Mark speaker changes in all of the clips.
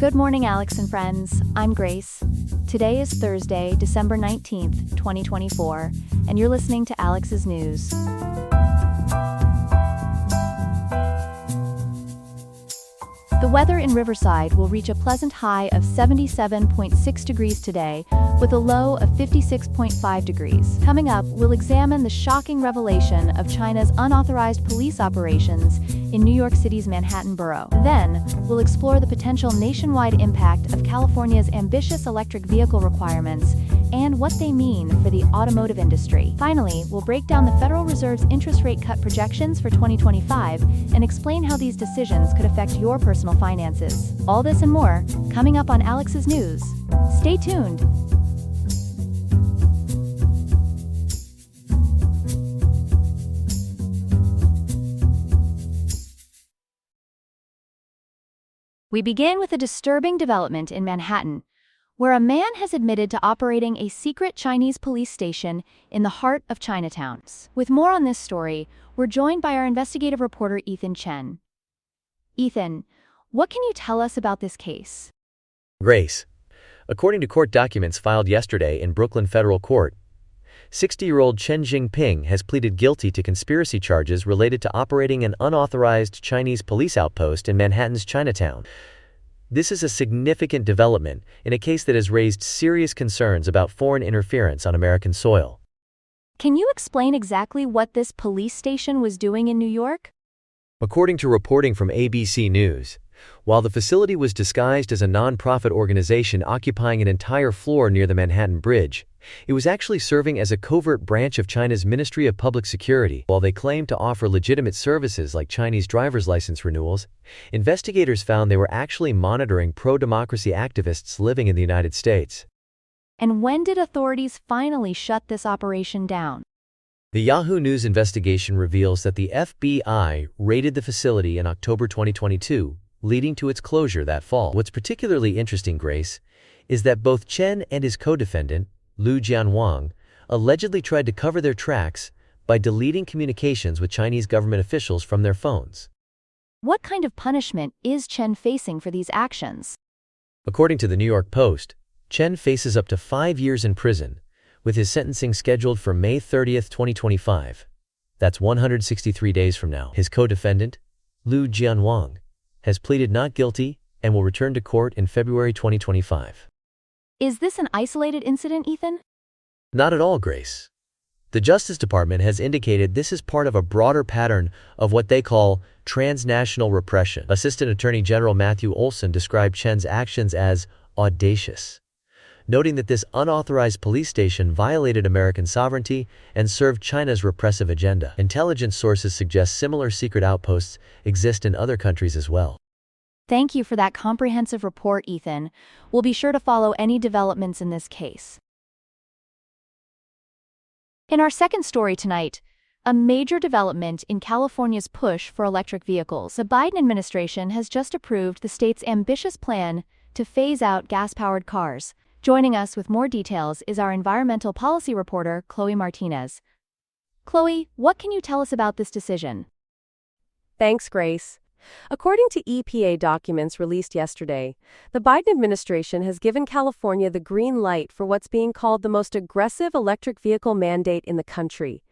Speaker 1: Good morning, Alex and friends. I'm Grace. Today is Thursday, December 19th, 2024, and you're listening to Alex's News. The weather in Riverside will reach a pleasant high of 77.6 degrees today, with a low of 56.5 degrees. Coming up, we'll examine the shocking revelation of China's unauthorized police operations in New York City's Manhattan borough. Then, we'll explore the potential nationwide impact of California's ambitious electric vehicle requirements and what they mean for the automotive industry. Finally, we'll break down the Federal Reserve's interest rate cut projections for 2025 and explain how these decisions could affect your personal finances. All this and more, coming up on Alex's News. Stay tuned. We begin with a disturbing development in Manhattan, where a man has admitted to operating a secret Chinese police station in the heart of Chinatown. With more on this story, we're joined by our investigative reporter Ethan Chen. Ethan, what can you tell us about this case?
Speaker 2: Grace. According to court documents filed yesterday in Brooklyn Federal Court, 60-year-old Chen Jingping has pleaded guilty to conspiracy charges related to operating an unauthorized Chinese police outpost in Manhattan's Chinatown. This is a significant development in a case that has raised serious concerns about foreign interference on American soil.
Speaker 1: Can you explain exactly what this police station was doing in New York?
Speaker 2: According to reporting from ABC News, while the facility was disguised as a non-profit organization occupying an entire floor near the Manhattan Bridge, it was actually serving as a covert branch of China's Ministry of Public Security. While they claimed to offer legitimate services like Chinese driver's license renewals, investigators found they were actually monitoring pro-democracy activists living in the United States.
Speaker 1: And when did authorities finally shut this operation down?
Speaker 2: The Yahoo News investigation reveals that the FBI raided the facility in October 2022, leading to its closure that fall. What's particularly interesting, Grace, is that both Chen and his co-defendant, Lu Jianwang, allegedly tried to cover their tracks by deleting communications with Chinese government officials from their phones.
Speaker 1: What kind of punishment is Chen facing for these actions?
Speaker 2: According to the New York Post, Chen faces up to 5 years in prison, with his sentencing scheduled for May 30, 2025. That's 163 days from now. His co-defendant, Lu Jianwang, has pleaded not guilty and will return to court in February 2025.
Speaker 1: Is this an isolated incident, Ethan?
Speaker 2: Not at all, Grace. The Justice Department has indicated this is part of a broader pattern of what they call transnational repression. Assistant Attorney General Matthew Olson described Chen's actions as audacious, noting that this unauthorized police station violated American sovereignty and served China's repressive agenda. Intelligence sources suggest similar secret outposts exist in other countries as well.
Speaker 1: Thank you for that comprehensive report, Ethan. We'll be sure to follow any developments in this case. In our second story tonight, a major development in California's push for electric vehicles. The Biden administration has just approved the state's ambitious plan to phase out gas-powered cars. Joining us with more details is our environmental policy reporter, Chloe Martinez. Chloe, what can you tell us about this decision?
Speaker 3: Thanks, Grace. According to EPA documents released yesterday, the Biden administration has given California the green light for what's being called the most aggressive electric vehicle mandate in the country.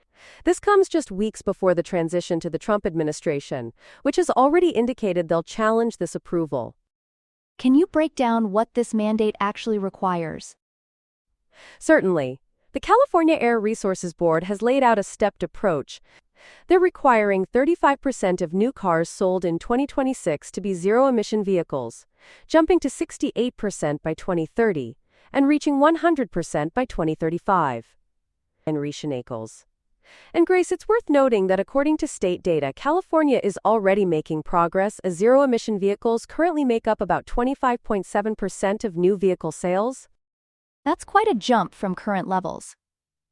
Speaker 3: This comes just weeks before the transition to the Trump administration, which has already indicated they'll challenge this approval.
Speaker 1: Can you break down what this mandate actually requires?
Speaker 3: Certainly. The California Air Resources Board has laid out a stepped approach. They're requiring 35% of new cars sold in 2026 to be zero-emission vehicles, jumping to 68% by 2030, and reaching 100% by 2035. And Grace, it's worth noting that according to state data, California is already making progress as zero-emission vehicles currently make up about 25.7% of new vehicle sales.
Speaker 1: That's quite a jump from current levels.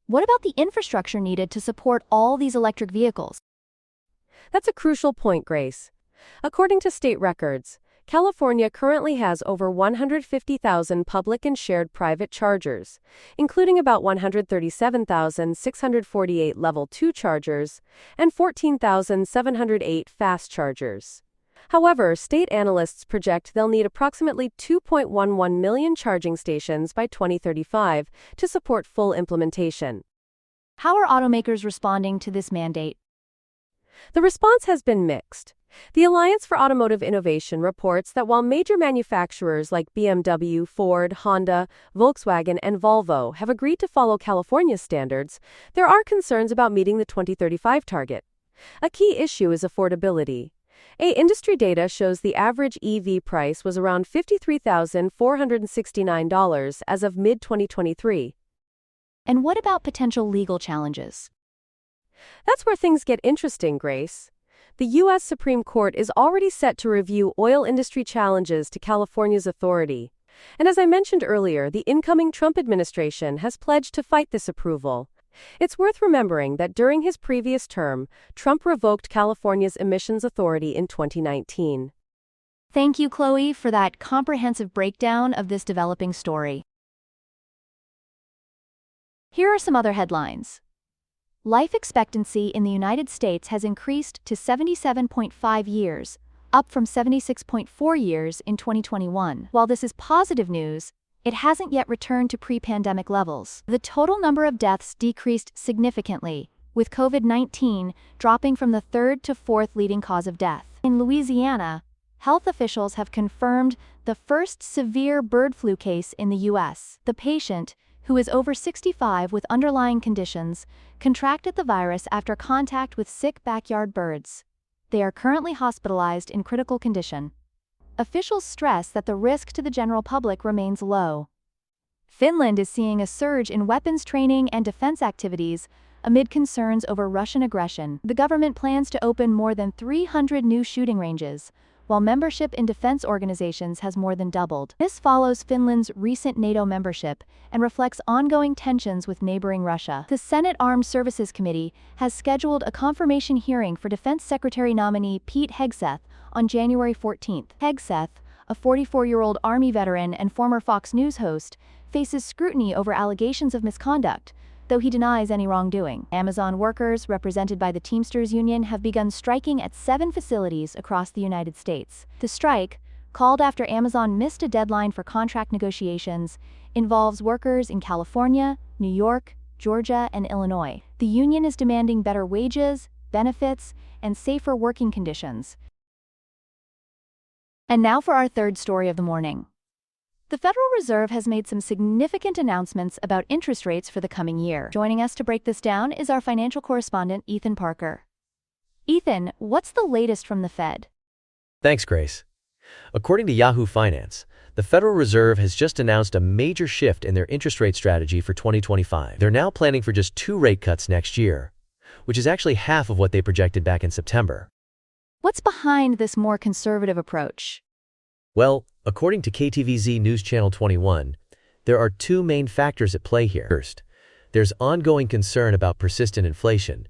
Speaker 1: What about the infrastructure needed to support all these electric vehicles?
Speaker 3: That's a crucial point, Grace. According to state records, California currently has over 150,000 public and shared private chargers, including about 137,648 Level 2 chargers and 14,708 fast chargers. However, state analysts project they'll need approximately 2.11 million charging stations by 2035 to support full implementation.
Speaker 1: How are automakers responding to this mandate?
Speaker 3: The response has been mixed. The Alliance for Automotive Innovation reports that while major manufacturers like BMW, Ford, Honda, Volkswagen, and Volvo have agreed to follow California's standards, there are concerns about meeting the 2035 target. A key issue is affordability. Industry data shows the average EV price was around $53,469 as of mid-2023.
Speaker 1: And what about potential legal challenges?
Speaker 3: That's where things get interesting, Grace. The U.S. Supreme Court is already set to review oil industry challenges to California's authority. And as I mentioned earlier, the incoming Trump administration has pledged to fight this approval. It's worth remembering that during his previous term, Trump revoked California's emissions authority in 2019.
Speaker 1: Thank you, Chloe, for that comprehensive breakdown of this developing story. Here are some other headlines. Life expectancy in the United States has increased to 77.5 years, up from 76.4 years in 2021. While this is positive news, it hasn't yet returned to pre-pandemic levels. The total number of deaths decreased significantly, with COVID-19 dropping from the third to fourth leading cause of death. In Louisiana, health officials have confirmed the first severe bird flu case in the U.S. The patient, who is over 65 with underlying conditions, contracted the virus after contact with sick backyard birds. They are currently hospitalized in critical condition. Officials stress that the risk to the general public remains low. Finland is seeing a surge in weapons training and defense activities amid concerns over Russian aggression. The government plans to open more than 300 new shooting ranges, while membership in defense organizations has more than doubled. This follows Finland's recent NATO membership and reflects ongoing tensions with neighboring Russia. The Senate Armed Services Committee has scheduled a confirmation hearing for Defense Secretary nominee Pete Hegseth on January 14th. Hegseth, a 44-year-old Army veteran and former Fox News host, faces scrutiny over allegations of misconduct, though he denies any wrongdoing. Amazon workers, represented by the Teamsters Union, have begun striking at 7 facilities across the United States. The strike, called after Amazon missed a deadline for contract negotiations, involves workers in California, New York, Georgia, and Illinois. The union is demanding better wages, benefits, and safer working conditions. And now for our third story of the morning. The Federal Reserve has made some significant announcements about interest rates for the coming year. Joining us to break this down is our financial correspondent, Ethan Parker. Ethan, what's the latest from the Fed?
Speaker 2: Thanks, Grace. According to Yahoo Finance, the Federal Reserve has just announced a major shift in their interest rate strategy for 2025. They're now planning for just 2 rate cuts next year, which is actually half of what they projected back in September.
Speaker 1: What's behind this more conservative approach?
Speaker 2: Well, according to KTVZ News Channel 21, there are 2 main factors at play here. First, there's ongoing concern about persistent inflation.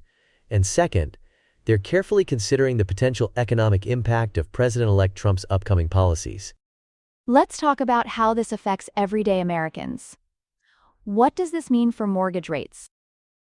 Speaker 2: And second, they're carefully considering the potential economic impact of President-elect Trump's upcoming policies.
Speaker 1: Let's talk about how this affects everyday Americans. What does this mean for mortgage rates?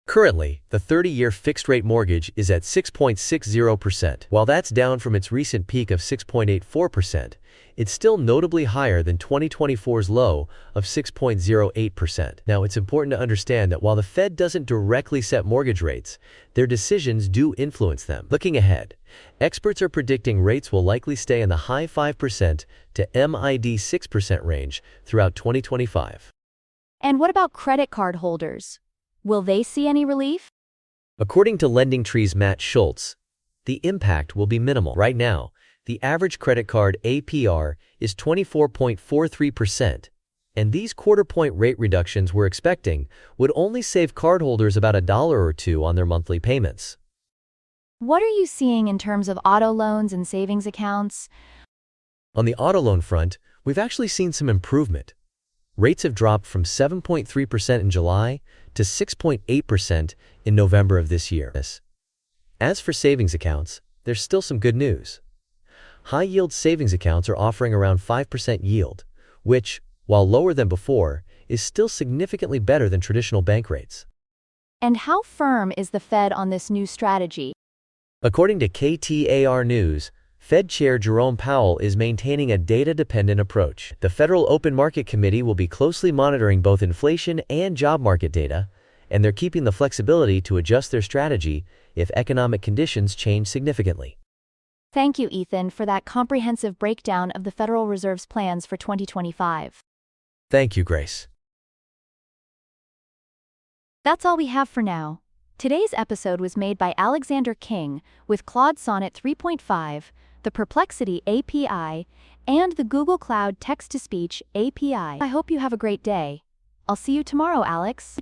Speaker 2: Currently, the 30-year fixed-rate mortgage is at 6.60%. While that's down from its recent peak of 6.84%, it's still notably higher than 2024's low of 6.08%. Now, it's important to understand that while the Fed doesn't directly set mortgage rates, their decisions do influence them. Looking ahead, experts are predicting rates will likely stay in the high 5% to mid-6% range throughout 2025.
Speaker 1: And what about credit card holders? Will they see any relief?
Speaker 2: According to LendingTree's Matt Schultz, the impact will be minimal. Right now, the average credit card APR is 24.43%, and these quarter-point rate reductions we're expecting would only save cardholders about $1 or $2 on their monthly payments.
Speaker 1: What are you seeing in terms of auto loans and savings accounts?
Speaker 2: On the auto loan front, we've actually seen some improvement. Rates have dropped from 7.3% in July to 6.8% in November of this year. As for savings accounts, there's still some good news. High-yield savings accounts are offering around 5% yield, which, while lower than before, is still significantly better than traditional bank rates.
Speaker 1: And how firm is the Fed on this new strategy?
Speaker 2: According to KTAR News, Fed Chair Jerome Powell is maintaining a data-dependent approach. The Federal Open Market Committee will be closely monitoring both inflation and job market data, and they're keeping the flexibility to adjust their strategy if economic conditions change significantly.
Speaker 1: Thank you, Ethan, for that comprehensive breakdown of the Federal Reserve's plans for 2025.
Speaker 2: Thank you, Grace.
Speaker 1: That's all we have for now. Today's episode was made by Alexander King with Claude Sonnet 3.5, the Perplexity API, and the Google Cloud Text-to-Speech API. I hope you have a great day. I'll see you tomorrow, Alex.